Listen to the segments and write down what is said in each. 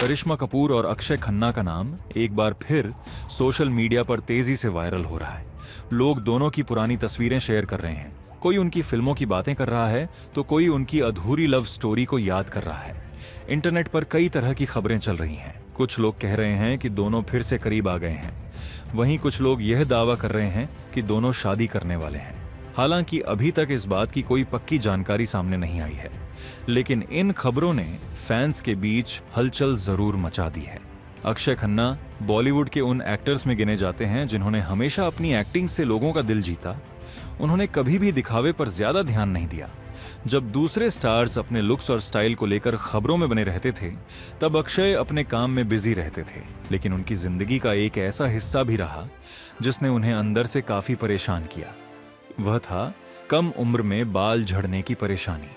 करिश्मा कपूर और अक्षय खन्ना का नाम एक बार फिर सोशल मीडिया पर तेजी से वायरल हो रहा है। लोग दोनों की पुरानी तस्वीरें शेयर कर रहे हैं। कोई उनकी फिल्मों की बातें कर रहा है तो कोई उनकी अधूरी लव स्टोरी को याद कर रहा है। इंटरनेट पर कई तरह की खबरें चल रही हैं। कुछ लोग कह रहे हैं कि दोनों फिर से करीब आ गए हैं। वहीं कुछ लोग यह दावा कर रहे हैं कि दोनों शादी करने वाले हैं। हालांकि अभी तक इस बात की कोई पक्की जानकारी सामने नहीं आई है, लेकिन इन खबरों ने फैंस के बीच हलचल जरूर मचा दी है। अक्षय खन्ना बॉलीवुड के उन एक्टर्स में गिने जाते हैं जिन्होंने हमेशा अपनी एक्टिंग से लोगों का दिल जीता। उन्होंने कभी भी दिखावे पर ज्यादा ध्यान नहीं दिया। जब दूसरे स्टार्स अपने लुक्स और स्टाइल को लेकर खबरों में बने रहते थे, तब अक्षय अपने काम में बिजी रहते थे। लेकिन उनकी जिंदगी का एक ऐसा हिस्सा भी रहा जिसने उन्हें अंदर से काफी परेशान किया। वह था कम उम्र में बाल झड़ने की परेशानी।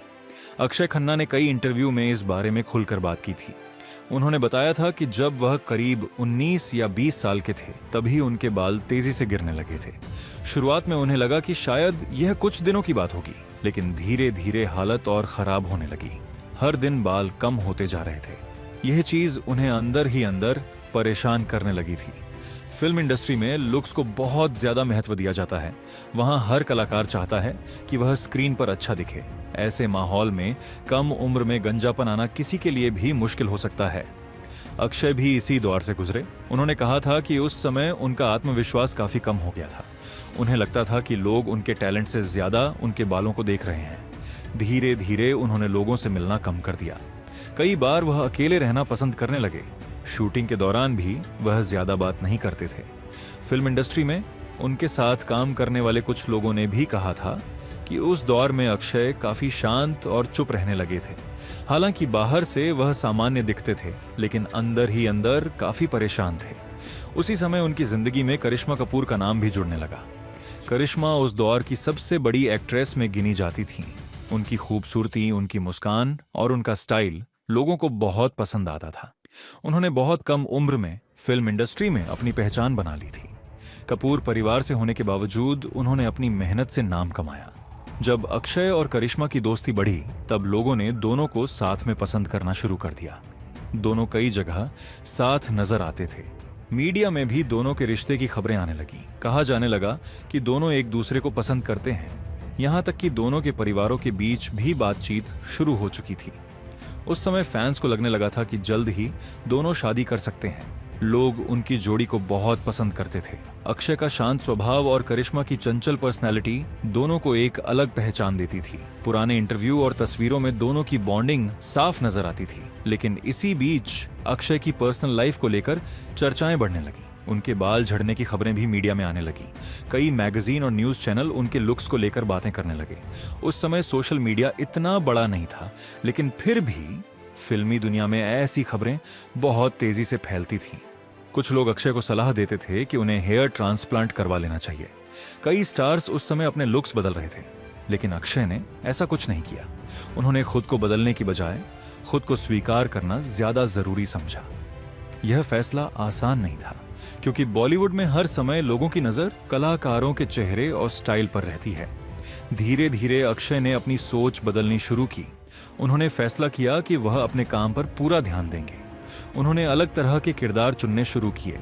अक्षय खन्ना ने कई इंटरव्यू में इस बारे में खुलकर बात की थी। उन्होंने बताया था कि जब वह करीब 19 या 20 साल के थे, तभी उनके बाल तेजी से गिरने लगे थे। शुरुआत में उन्हें लगा कि शायद यह कुछ दिनों की बात होगी, लेकिन धीरे धीरे हालत और खराब होने लगी। हर दिन बाल कम होते जा रहे थे। यह चीज उन्हें अंदर ही अंदर परेशान करने लगी थी। फिल्म इंडस्ट्री में लुक्स को बहुत ज्यादा महत्व दिया जाता है। वहां हर कलाकार चाहता है कि वह स्क्रीन पर अच्छा दिखे। ऐसे माहौल में कम उम्र में गंजापन आना किसी के लिए भी मुश्किल हो सकता है। अक्षय भी इसी दौर से गुजरे। उन्होंने कहा था कि उस समय उनका आत्मविश्वास काफी कम हो गया था। उन्हें लगता था कि लोग उनके टैलेंट से ज्यादा उनके बालों को देख रहे हैं। धीरे धीरे उन्होंने लोगों से मिलना कम कर दिया। कई बार वह अकेले रहना पसंद करने लगे। शूटिंग के दौरान भी वह ज्यादा बात नहीं करते थे। फिल्म इंडस्ट्री में उनके साथ काम करने वाले कुछ लोगों ने भी कहा था कि उस दौर में अक्षय काफी शांत और चुप रहने लगे थे। हालांकि बाहर से वह सामान्य दिखते थे, लेकिन अंदर ही अंदर काफी परेशान थे। उसी समय उनकी जिंदगी में करिश्मा कपूर का नाम भी जुड़ने लगा। करिश्मा उस दौर की सबसे बड़ी एक्ट्रेस में गिनी जाती थीं। उनकी खूबसूरती, उनकी मुस्कान और उनका स्टाइल लोगों को बहुत पसंद आता था। उन्होंने बहुत कम उम्र में फिल्म इंडस्ट्री में अपनी पहचान बना ली थी। कपूर परिवार से होने के बावजूद उन्होंने अपनी मेहनत से नाम कमाया। जब अक्षय और करिश्मा की दोस्ती बढ़ी, तब लोगों ने दोनों को साथ में पसंद करना शुरू कर दिया। दोनों कई जगह साथ नजर आते थे। मीडिया में भी दोनों के रिश्ते की खबरें आने लगी। कहा जाने लगा कि दोनों एक दूसरे को पसंद करते हैं। यहां तक कि दोनों के परिवारों के बीच भी बातचीत शुरू हो चुकी थी। उस समय फैंस को लगने लगा था कि जल्द ही दोनों शादी कर सकते हैं। लोग उनकी जोड़ी को बहुत पसंद करते थे। अक्षय का शांत स्वभाव और करिश्मा की चंचल पर्सनैलिटी दोनों को एक अलग पहचान देती थी। पुराने इंटरव्यू और तस्वीरों में दोनों की बॉन्डिंग साफ नजर आती थी। लेकिन इसी बीच अक्षय की पर्सनल लाइफ को लेकर चर्चाएं बढ़ने लगी। उनके बाल झड़ने की खबरें भी मीडिया में आने लगी। कई मैगजीन और न्यूज चैनल उनके लुक्स को लेकर बातें करने लगे। उस समय सोशल मीडिया इतना बड़ा नहीं था, लेकिन फिर भी फिल्मी दुनिया में ऐसी खबरें बहुत तेजी से फैलती थीं। कुछ लोग अक्षय को सलाह देते थे कि उन्हें हेयर ट्रांसप्लांट करवा लेना चाहिए। कई स्टार्स उस समय अपने लुक्स बदल रहे थे, लेकिन अक्षय ने ऐसा कुछ नहीं किया। उन्होंने खुद को बदलने की बजाय खुद को स्वीकार करना ज्यादा जरूरी समझा। यह फैसला आसान नहीं था, क्योंकि बॉलीवुड में हर समय लोगों की नजर कलाकारों के चेहरे और स्टाइल पर रहती है। धीरे धीरे अक्षय ने अपनी सोच बदलनी शुरू की। उन्होंने फैसला किया कि वह अपने काम पर पूरा ध्यान देंगे। उन्होंने अलग तरह के किरदार चुनने शुरू किए।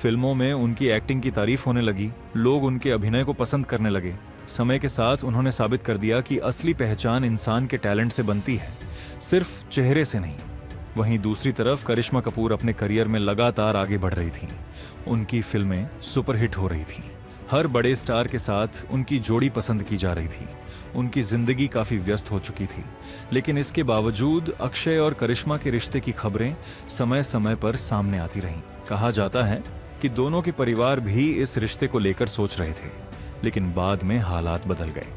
फिल्मों में उनकी एक्टिंग की तारीफ होने लगी। लोग उनके अभिनय को पसंद करने लगे। समय के साथ उन्होंने साबित कर दिया कि असली पहचान इंसान के टैलेंट से बनती है, सिर्फ चेहरे से नहीं। वहीं दूसरी तरफ करिश्मा कपूर अपने करियर में लगातार आगे बढ़ रही थीं। उनकी फिल्में सुपरहिट हो रही थीं। हर बड़े स्टार के साथ उनकी जोड़ी पसंद की जा रही थी। उनकी जिंदगी काफी व्यस्त हो चुकी थी, लेकिन इसके बावजूद अक्षय और करिश्मा के रिश्ते की खबरें समय समय पर सामने आती रहीं। कहा जाता है कि दोनों के परिवार भी इस रिश्ते को लेकर सोच रहे थे, लेकिन बाद में हालात बदल गए।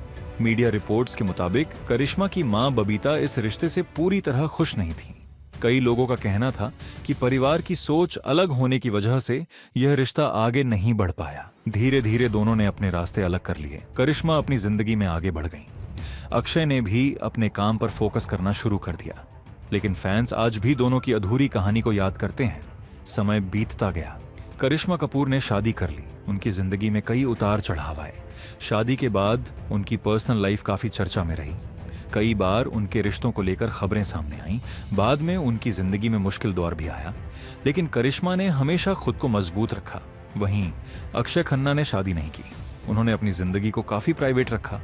मीडिया रिपोर्ट्स के मुताबिक करिश्मा की मां बबीता इस रिश्ते से पूरी तरह खुश नहीं थी। कई लोगों का कहना था कि परिवार की सोच अलग होने की वजह से यह रिश्ता आगे नहीं बढ़ पाया। धीरे धीरे दोनों ने अपने रास्ते अलग कर लिए। करिश्मा अपनी जिंदगी में आगे बढ़ गईं। अक्षय ने भी अपने काम पर फोकस करना शुरू कर दिया। लेकिन फैंस आज भी दोनों की अधूरी कहानी को याद करते हैं। समय बीतता गया। करिश्मा कपूर ने शादी कर ली। उनकी जिंदगी में कई उतार चढ़ाव आए। शादी के बाद उनकी पर्सनल लाइफ काफी चर्चा में रही। कई बार उनके रिश्तों को लेकर खबरें सामने आईं। बाद में उनकी जिंदगी में मुश्किल दौर भी आया, लेकिन करिश्मा ने हमेशा खुद को मजबूत रखा। वहीं अक्षय खन्ना ने शादी नहीं की। उन्होंने अपनी जिंदगी को काफी प्राइवेट रखा।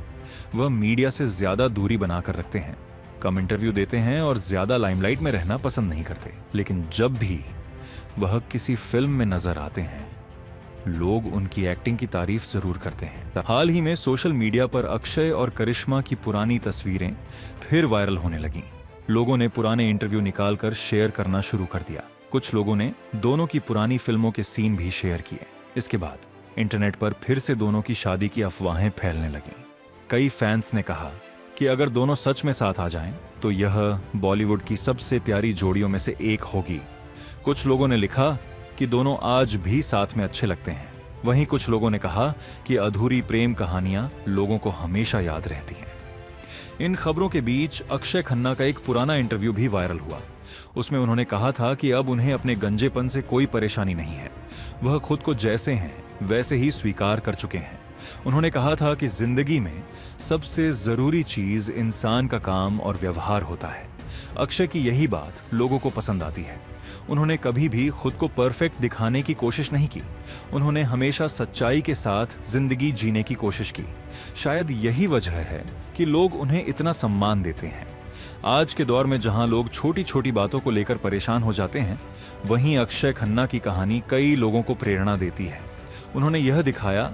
वह मीडिया से ज्यादा दूरी बनाकर रखते हैं, कम इंटरव्यू देते हैं और ज्यादा लाइमलाइट में रहना पसंद नहीं करते। लेकिन जब भी वह किसी फिल्म में नजर आते हैं, लोग उनकी एक्टिंग की तारीफ जरूर करते हैं। हाल ही में सोशल मीडिया पर अक्षय और करिश्मा की पुरानी तस्वीरें फिर वायरल होने लगीं। लोगों ने पुराने इंटरव्यू निकालकर शेयर करना शुरू कर दिया। कुछ लोगों ने दोनों की पुरानी फिल्मों के सीन भी शेयर किए। इसके बाद इंटरनेट पर फिर से दोनों की शादी की अफवाहें फैलने लगीं। कई फैंस ने कहा कि अगर दोनों सच में साथ आ जाएं, तो यह बॉलीवुड की सबसे प्यारी जोड़ियों में से एक होगी। कुछ लोगों ने लिखा कि दोनों आज भी साथ में अच्छे लगते हैं। वहीं कुछ लोगों ने कहा कि अधूरी प्रेम कहानियां लोगों को हमेशा याद रहती हैं। इन खबरों के बीच अक्षय खन्ना का एक पुराना इंटरव्यू भी वायरल हुआ। उसमें उन्होंने कहा था कि अब उन्हें अपने गंजेपन से कोई परेशानी नहीं है। वह खुद को जैसे हैं वैसे ही स्वीकार कर चुके हैं। उन्होंने कहा था कि जिंदगी में सबसे जरूरी चीज इंसान का काम और व्यवहार होता है। अक्षय की यही बात लोगों को पसंद आती है। उन्होंने कभी भी खुद को परफेक्ट दिखाने की कोशिश नहीं की। उन्होंने हमेशा सच्चाई के साथ जिंदगी जीने की कोशिश की। शायद यही वजह है कि लोग उन्हें इतना सम्मान देते हैं। आज के दौर में जहां लोग छोटी छोटी बातों को लेकर परेशान हो जाते हैं, वहीं अक्षय खन्ना की कहानी कई लोगों को प्रेरणा देती है। उन्होंने यह दिखाया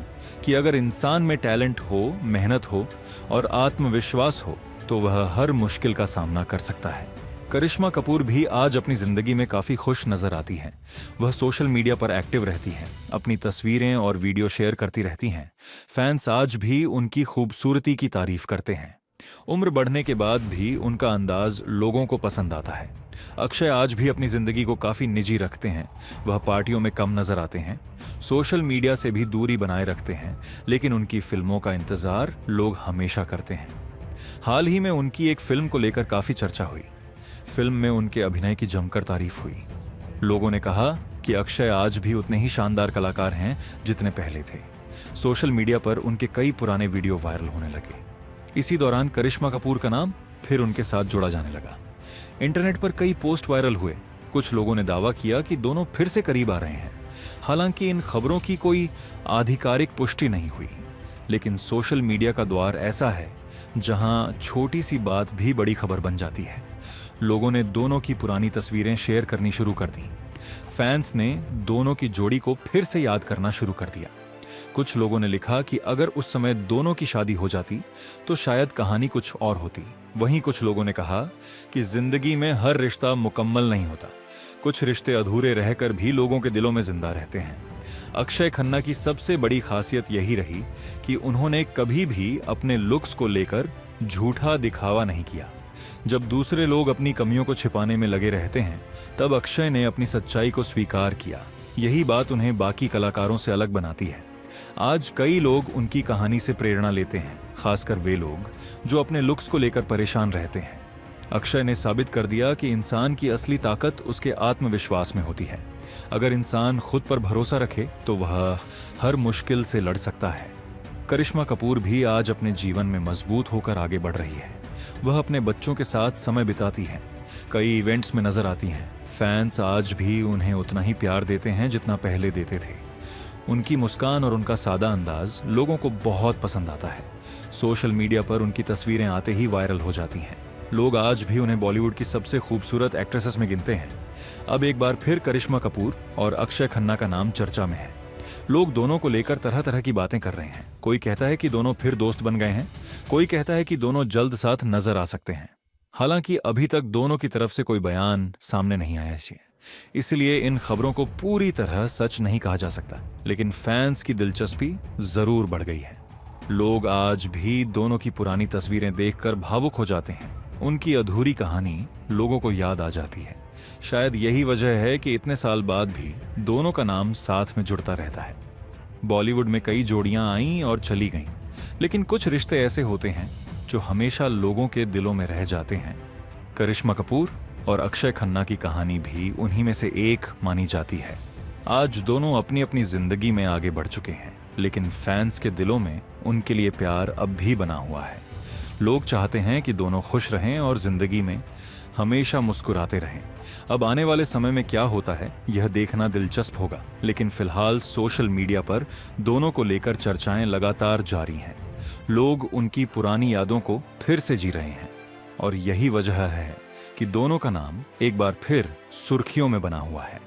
कि अगर इंसान में टैलेंट हो, मेहनत हो और आत्मविश्वास हो, तो वह हर मुश्किल का सामना कर सकता है। करिश्मा कपूर भी आज अपनी जिंदगी में काफी खुश नजर आती हैं। वह सोशल मीडिया पर एक्टिव रहती हैं, अपनी तस्वीरें और वीडियो शेयर करती रहती हैं। फैंस आज भी उनकी खूबसूरती की तारीफ करते हैं। उम्र बढ़ने के बाद भी उनका अंदाज लोगों को पसंद आता है। अक्षय आज भी अपनी जिंदगी को काफी निजी रखते हैं। वह पार्टियों में कम नजर आते हैं, सोशल मीडिया से भी दूरी बनाए रखते हैं, लेकिन उनकी फिल्मों का इंतजार लोग हमेशा करते हैं। हाल ही में उनकी एक फिल्म को लेकर काफी चर्चा हुई। फिल्म में उनके अभिनय की जमकर तारीफ हुई। लोगों ने कहा कि अक्षय आज भी उतने ही शानदार कलाकार हैं जितने पहले थे। सोशल मीडिया पर उनके कई पुराने वीडियो वायरल होने लगे। इसी दौरान करिश्मा कपूर का नाम फिर उनके साथ जोड़ा जाने लगा। इंटरनेट पर कई पोस्ट वायरल हुए। कुछ लोगों ने दावा किया कि दोनों फिर से करीब आ रहे हैं। हालांकि इन खबरों की कोई आधिकारिक पुष्टि नहीं हुई, लेकिन सोशल मीडिया का द्वार ऐसा है जहां छोटी सी बात भी बड़ी खबर बन जाती है। लोगों ने दोनों की पुरानी तस्वीरें शेयर करनी शुरू कर दी। फैंस ने दोनों की जोड़ी को फिर से याद करना शुरू कर दिया। कुछ लोगों ने लिखा कि अगर उस समय दोनों की शादी हो जाती तो शायद कहानी कुछ और होती। वहीं कुछ लोगों ने कहा कि जिंदगी में हर रिश्ता मुकम्मल नहीं होता। कुछ रिश्ते अधूरे रहकर भी लोगों के दिलों में जिंदा रहते हैं। अक्षय खन्ना की सबसे बड़ी खासियत यही रही कि उन्होंने कभी भी अपने लुक्स को लेकर झूठा दिखावा नहीं किया। जब दूसरे लोग अपनी कमियों को छिपाने में लगे रहते हैं, तब अक्षय ने अपनी सच्चाई को स्वीकार किया। यही बात उन्हें बाकी कलाकारों से अलग बनाती है। आज कई लोग उनकी कहानी से प्रेरणा लेते हैं, खासकर वे लोग जो अपने लुक्स को लेकर परेशान रहते हैं। अक्षय ने साबित कर दिया कि इंसान की असली ताकत उसके आत्मविश्वास में होती है। अगर इंसान खुद पर भरोसा रखे तो वह हर मुश्किल से लड़ सकता है। करिश्मा कपूर भी आज अपने जीवन में मजबूत होकर आगे बढ़ रही है। वह अपने बच्चों के साथ समय बिताती हैं, कई इवेंट्स में नजर आती हैं। फैंस आज भी उन्हें उतना ही प्यार देते हैं जितना पहले देते थे। उनकी मुस्कान और उनका सादा अंदाज लोगों को बहुत पसंद आता है। सोशल मीडिया पर उनकी तस्वीरें आते ही वायरल हो जाती हैं। लोग आज भी उन्हें बॉलीवुड की सबसे खूबसूरत एक्ट्रेसेस में गिनते हैं। अब एक बार फिर करिश्मा कपूर और अक्षय खन्ना का नाम चर्चा में है। लोग दोनों को लेकर तरह तरह की बातें कर रहे हैं। कोई कहता है कि दोनों फिर दोस्त बन गए हैं, कोई कहता है कि दोनों जल्द साथ नजर आ सकते हैं। हालांकि अभी तक दोनों की तरफ से कोई बयान सामने नहीं आया है, इसलिए इन खबरों को पूरी तरह सच नहीं कहा जा सकता। लेकिन फैंस की दिलचस्पी जरूर बढ़ गई है। लोग आज भी दोनों की पुरानी तस्वीरें देखकर भावुक हो जाते हैं। उनकी अधूरी कहानी लोगों को याद आ जाती है। शायद यही वजह है कि इतने साल बाद भी दोनों का नाम साथ में जुड़ता रहता है। बॉलीवुड में कई जोड़ियां आईं और चली गईं, लेकिन कुछ रिश्ते ऐसे होते हैं जो हमेशा लोगों के दिलों में रह जाते हैं। करिश्मा कपूर और अक्षय खन्ना की कहानी भी उन्हीं में से एक मानी जाती है। आज दोनों अपनी अपनी जिंदगी में आगे बढ़ चुके हैं, लेकिन फैंस के दिलों में उनके लिए प्यार अब भी बना हुआ है। लोग चाहते हैं कि दोनों खुश रहें और जिंदगी में हमेशा मुस्कुराते रहें। अब आने वाले समय में क्या होता है यह देखना दिलचस्प होगा, लेकिन फिलहाल सोशल मीडिया पर दोनों को लेकर चर्चाएं लगातार जारी हैं। लोग उनकी पुरानी यादों को फिर से जी रहे हैं और यही वजह है कि दोनों का नाम एक बार फिर सुर्खियों में बना हुआ है।